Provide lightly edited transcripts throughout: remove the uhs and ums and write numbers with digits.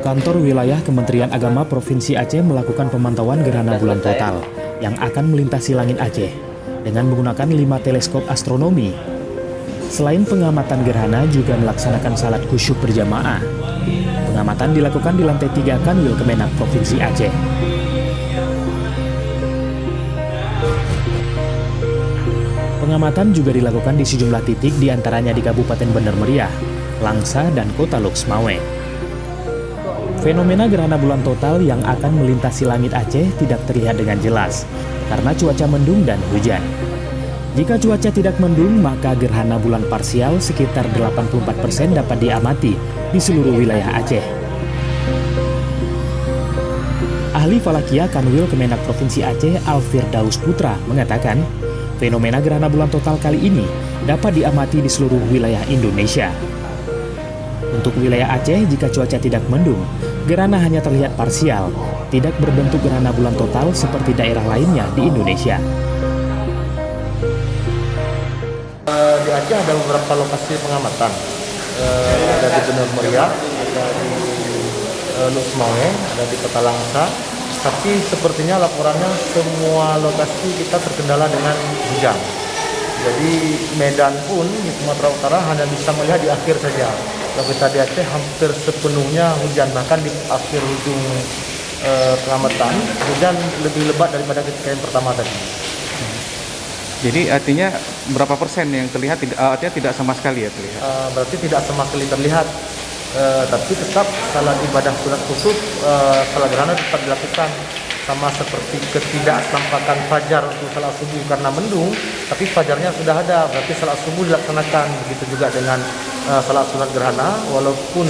Kantor Wilayah Kementerian Agama Provinsi Aceh melakukan pemantauan gerhana bulan total yang akan melintasi langit Aceh dengan menggunakan 5 teleskop astronomi. Selain pengamatan gerhana juga melaksanakan salat khusyuk berjamaah. Pengamatan dilakukan di lantai 3 Kanwil Kemenak Provinsi Aceh. Pengamatan juga dilakukan di sejumlah titik diantaranya di Kabupaten Bener Meriah, Langsa, dan Kota Lok Semawe. Fenomena gerhana bulan total yang akan melintasi langit Aceh tidak terlihat dengan jelas karena cuaca mendung dan hujan. Jika cuaca tidak mendung, maka gerhana bulan parsial sekitar 84% dapat diamati di seluruh wilayah Aceh. Ahli Falakia Kanwil Kemenak Provinsi Aceh Alfirdaus Putra mengatakan, fenomena gerhana bulan total kali ini dapat diamati di seluruh wilayah Indonesia. Untuk wilayah Aceh, jika cuaca tidak mendung, gerhana hanya terlihat parsial, tidak berbentuk gerhana bulan total seperti daerah lainnya di Indonesia. Di Aceh ada beberapa lokasi pengamatan, ada di Bener Meriah, ada di Lok Semawe, ada di Kota Langsa. Tapi sepertinya laporannya semua lokasi kita terkendala dengan hujan. Jadi Medan pun di Sumatera Utara hanya bisa melihat di akhir saja. Kalau kita di Aceh hampir sepenuhnya hujan, bahkan di akhir ujung pengamatan hujan lebih lebat daripada ketika yang pertama tadi. Jadi artinya berapa persen yang terlihat? Artinya tidak sama sekali ya terlihat? Berarti tidak sama sekali terlihat, tapi tetap salat ibadah sunat khusus, salat gerhana tetap dilakukan. Sama seperti ketidaktampakan fajar untuk salat subuh karena mendung, tapi fajarnya sudah ada, berarti salat subuh dilaksanakan. Begitu juga dengan salat sunat gerhana, walaupun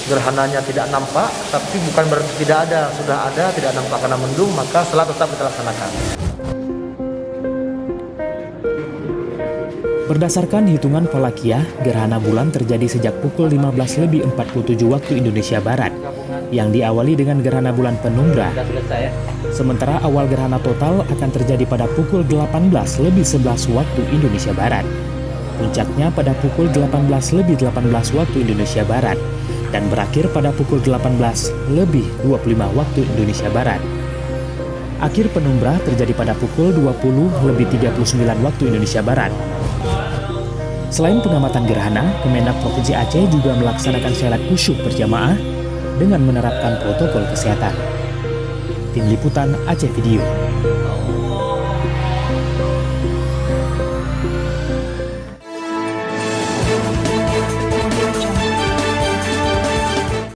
gerhananya tidak nampak, tapi bukan berarti tidak ada, sudah ada, tidak nampak karena mendung, maka salat tetap kita laksanakan. Berdasarkan hitungan Falakiyah, gerhana bulan terjadi sejak pukul 15.47 waktu Indonesia Barat, yang diawali dengan gerhana bulan penumbra. Sementara awal gerhana total akan terjadi pada pukul 18.11 waktu Indonesia Barat. Puncaknya pada pukul 18.18 waktu Indonesia Barat dan berakhir pada pukul 18.25 waktu Indonesia Barat. Akhir penumbra terjadi pada pukul 20.39 waktu Indonesia Barat. Selain pengamatan gerhana, Kemenak Provinsi Aceh juga melaksanakan salat khusyuk berjamaah dengan menerapkan protokol kesehatan. Tim Liputan Aceh Video.